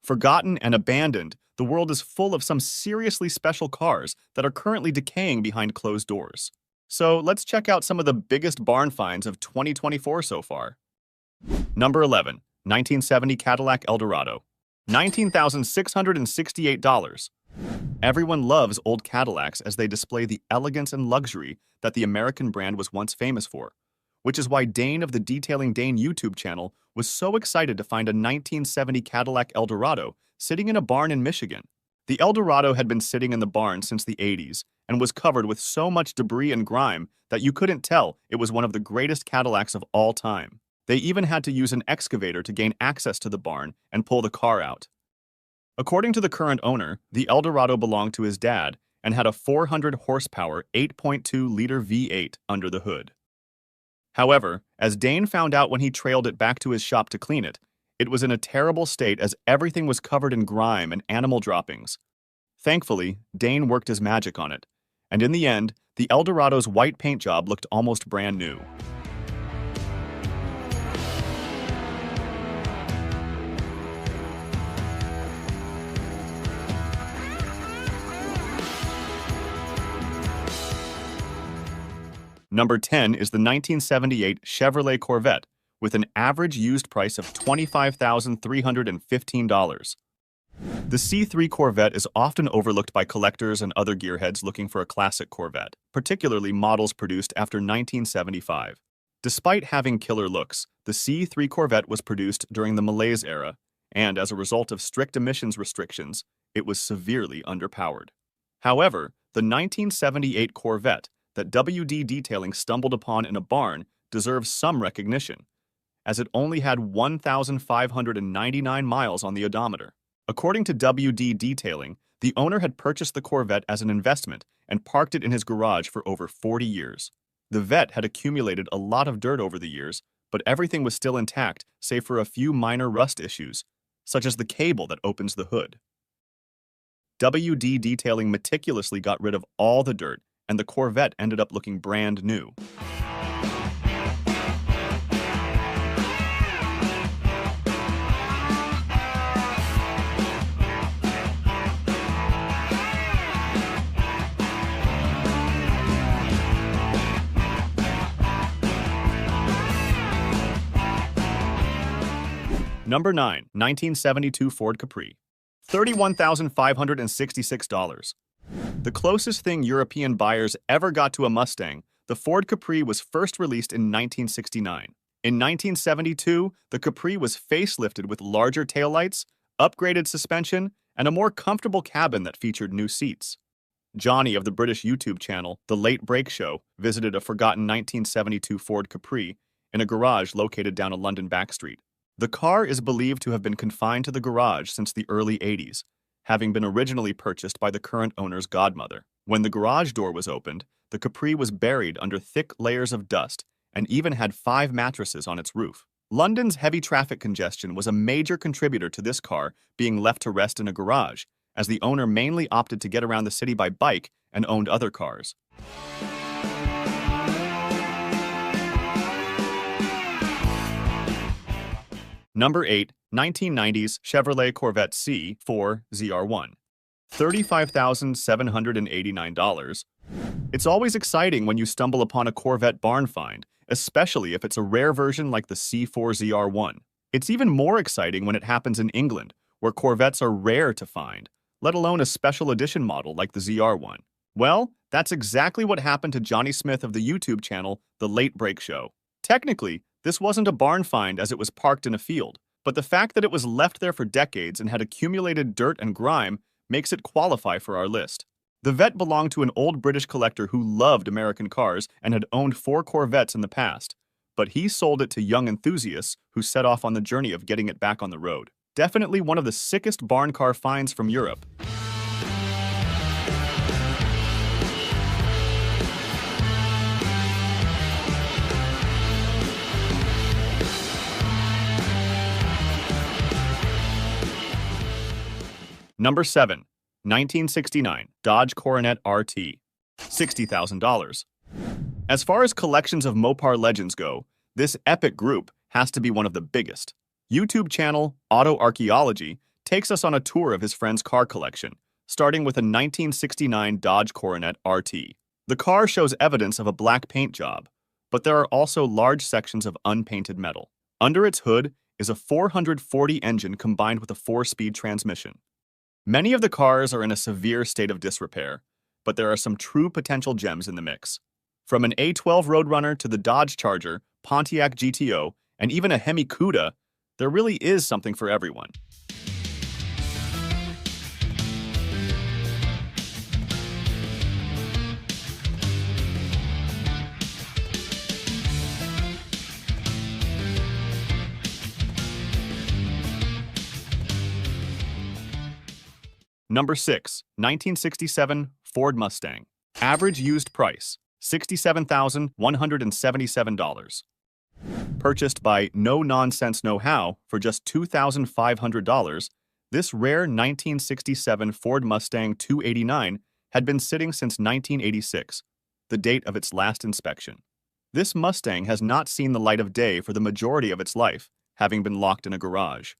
Forgotten and abandoned, the world is full of some seriously special cars that are currently decaying behind closed doors. So let's check out some of the biggest barn finds of 2024 so far. Number 11. 1970 Cadillac Eldorado. $19,668. Everyone loves old Cadillacs as they display the elegance and luxury that the American brand was once famous for, which is why Dane of the Detailing Dane YouTube channel was so excited to find a 1970 Cadillac Eldorado sitting in a barn in Michigan. The Eldorado had been sitting in the barn since the 80s and was covered with so much debris and grime that you couldn't tell it was one of the greatest Cadillacs of all time. They even had to use an excavator to gain access to the barn and pull the car out. According to the current owner, the Eldorado belonged to his dad and had a 400 horsepower 8.2-liter V8 under the hood. However, as Dane found out when he trailed it back to his shop to clean it, it was in a terrible state as everything was covered in grime and animal droppings. Thankfully, Dane worked his magic on it, and in the end, the Eldorado's white paint job looked almost brand new. Number 10 is the 1978 Chevrolet Corvette, with an average used price of $25,315. The C3 Corvette is often overlooked by collectors and other gearheads looking for a classic Corvette, particularly models produced after 1975. Despite having killer looks, the C3 Corvette was produced during the Malaise era, and as a result of strict emissions restrictions, it was severely underpowered. However, the 1978 Corvette that WD Detailing stumbled upon in a barn deserves some recognition, as it only had 1,599 miles on the odometer. According to WD Detailing, the owner had purchased the Corvette as an investment and parked it in his garage for over 40 years. The Vette had accumulated a lot of dirt over the years, but everything was still intact save for a few minor rust issues, such as the cable that opens the hood. WD Detailing meticulously got rid of all the dirt, and the Corvette ended up looking brand new. Number 9. 1972 Ford Capri. $31,566. The closest thing European buyers ever got to a Mustang, the Ford Capri was first released in 1969. In 1972, the Capri was facelifted with larger taillights, upgraded suspension, and a more comfortable cabin that featured new seats. Johnny of the British YouTube channel, The Late Break Show, visited a forgotten 1972 Ford Capri in a garage located down a London backstreet. The car is believed to have been confined to the garage since the early 80s, having been originally purchased by the current owner's godmother. When the garage door was opened, the Capri was buried under thick layers of dust and even had 5 mattresses on its roof. London's heavy traffic congestion was a major contributor to this car being left to rest in a garage, as the owner mainly opted to get around the city by bike and owned other cars. Number 8. 1990s Chevrolet Corvette C4 ZR1. $35,789. It's always exciting when you stumble upon a Corvette barn find, especially if it's a rare version like the C4 ZR1. It's even more exciting when it happens in England, where Corvettes are rare to find, let alone a special edition model like the ZR1. Well, that's exactly what happened to Johnny Smith of the YouTube channel, The Late Break Show. Technically, this wasn't a barn find as it was parked in a field, but the fact that it was left there for decades and had accumulated dirt and grime makes it qualify for our list. The Vette belonged to an old British collector who loved American cars and had owned 4 Corvettes in the past, but he sold it to young enthusiasts who set off on the journey of getting it back on the road. Definitely one of the sickest barn car finds from Europe. Number 7. 1969 Dodge Coronet RT. $60,000. As far as collections of Mopar legends go, this epic group has to be one of the biggest. YouTube channel Auto Archaeology takes us on a tour of his friend's car collection, starting with a 1969 Dodge Coronet RT. The car shows evidence of a black paint job, but there are also large sections of unpainted metal. Under its hood is a 440 engine combined with a 4-speed transmission. Many of the cars are in a severe state of disrepair, but there are some true potential gems in the mix. From an A12 Roadrunner to the Dodge Charger, Pontiac GTO, and even a Hemi Cuda, there really is something for everyone. Number 6, 1967 Ford Mustang. Average used price, $67,177. Purchased by No Nonsense No How for just $2,500, this rare 1967 Ford Mustang 289 had been sitting since 1986, the date of its last inspection. This Mustang has not seen the light of day for the majority of its life, having been locked in a garage.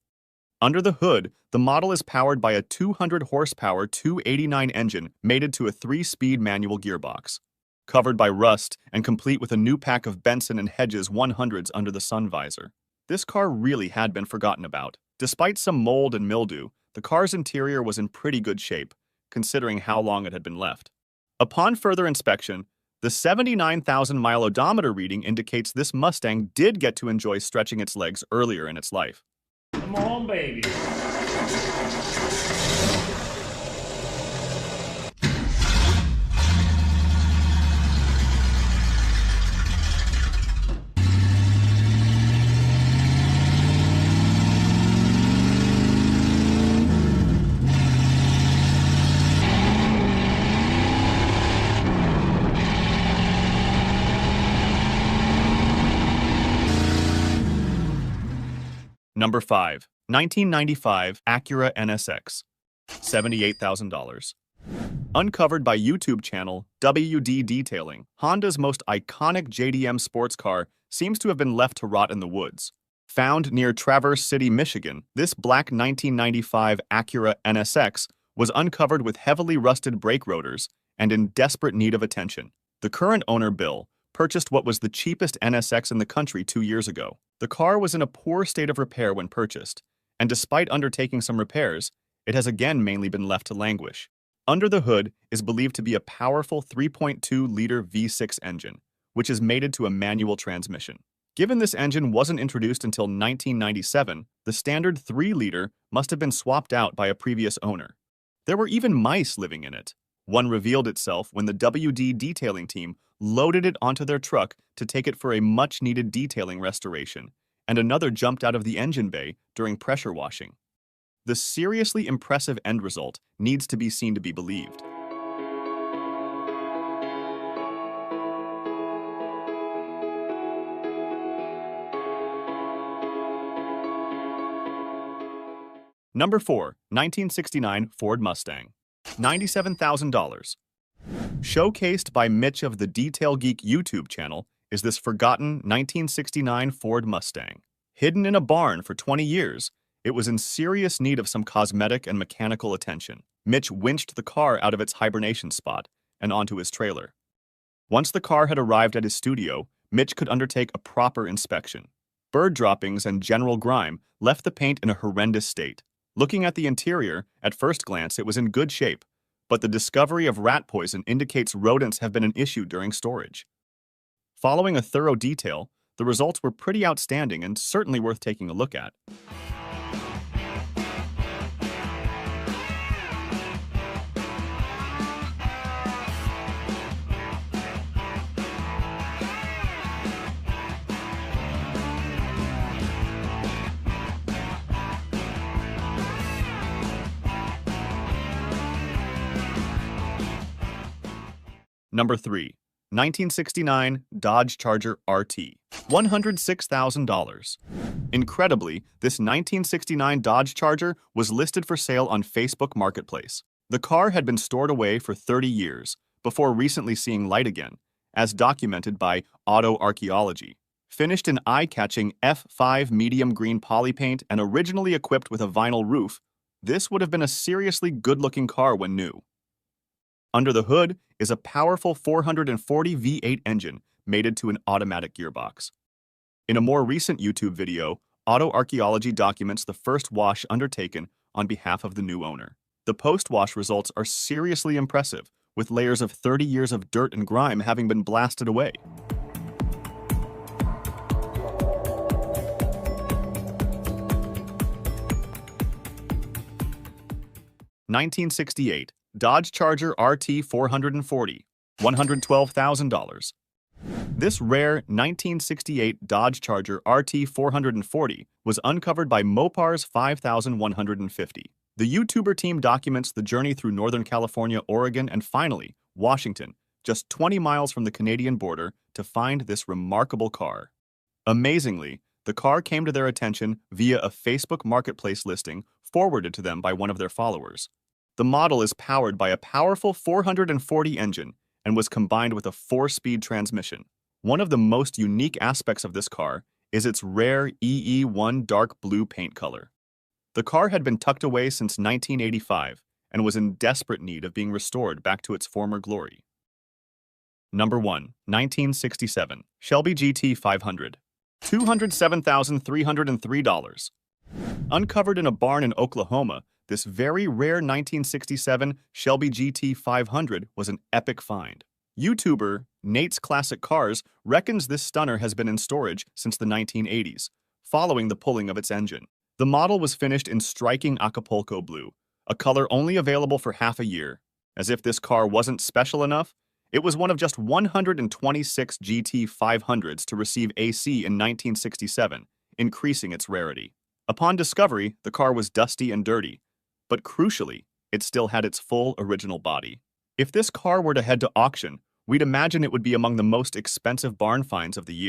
Under the hood, the model is powered by a 200-horsepower 289 engine mated to a 3-speed manual gearbox. Covered by rust and complete with a new pack of Benson and Hedges 100s under the sun visor. This car really had been forgotten about. Despite some mold and mildew, the car's interior was in pretty good shape, considering how long it had been left. Upon further inspection, the 79,000-mile odometer reading indicates this Mustang did get to enjoy stretching its legs earlier in its life. Come on, baby. Number 5, 1995 Acura NSX, $78,000. Uncovered by YouTube channel WD Detailing, Honda's most iconic JDM sports car seems to have been left to rot in the woods. Found near Traverse City, Michigan, this black 1995 Acura NSX was uncovered with heavily rusted brake rotors and in desperate need of attention. The current owner, Bill, purchased what was the cheapest NSX in the country 2 years ago. The car was in a poor state of repair when purchased, and despite undertaking some repairs, it has again mainly been left to languish. Under the hood is believed to be a powerful 3.2-liter V6 engine, which is mated to a manual transmission. Given this engine wasn't introduced until 1997, the standard 3-liter must have been swapped out by a previous owner. There were even mice living in it. One revealed itself when the WD Detailing team loaded it onto their truck to take it for a much-needed detailing restoration, and another jumped out of the engine bay during pressure washing. The seriously impressive end result needs to be seen to be believed. Number 4, 1969 Ford Mustang, $97,000. Showcased by Mitch of the Detail Geek YouTube channel is this forgotten 1969 Ford Mustang. Hidden in a barn for 20 years, it was in serious need of some cosmetic and mechanical attention. Mitch winched the car out of its hibernation spot and onto his trailer. Once the car had arrived at his studio, Mitch could undertake a proper inspection. Bird droppings and general grime left the paint in a horrendous state. Looking at the interior, at first glance it was in good shape, but the discovery of rat poison indicates rodents have been an issue during storage. Following a thorough detail, the results were pretty outstanding and certainly worth taking a look at. Number 3, 1969 Dodge Charger RT, $106,000. Incredibly, this 1969 Dodge Charger was listed for sale on Facebook Marketplace. The car had been stored away for 30 years before recently seeing light again, as documented by Auto Archaeology. Finished in eye-catching F5 medium green poly paint and originally equipped with a vinyl roof, This would have been a seriously good-looking car when new. Under the hood is a powerful 440 V8 engine mated to an automatic gearbox. In a more recent YouTube video, Auto Archaeology documents the first wash undertaken on behalf of the new owner. The post-wash results are seriously impressive, with layers of 30 years of dirt and grime having been blasted away. (1968) Dodge Charger RT 440, $112,000. This rare 1968 Dodge Charger RT 440 was uncovered by Mopar's 5150. The YouTuber team documents the journey through Northern California, Oregon, and finally, Washington, just 20 miles from the Canadian border, to find this remarkable car. Amazingly, the car came to their attention via a Facebook Marketplace listing forwarded to them by one of their followers. The model is powered by a powerful 440 engine and was combined with a 4-speed transmission. One of the most unique aspects of this car is its rare EE1 dark blue paint color. The car had been tucked away since 1985 and was in desperate need of being restored back to its former glory. Number 1. 1967 Shelby GT 500, $207,303. Uncovered in a barn in Oklahoma, this very rare 1967 Shelby GT 500 was an epic find. YouTuber Nate's Classic Cars reckons this stunner has been in storage since the 1980s, following the pulling of its engine. The model was finished in striking Acapulco blue, a color only available for half a year. As if this car wasn't special enough, it was one of just 126 GT 500s to receive AC in 1967, increasing its rarity. Upon discovery, the car was dusty and dirty, but crucially, it still had its full original body. If this car were to head to auction, we'd imagine it would be among the most expensive barn finds of the year.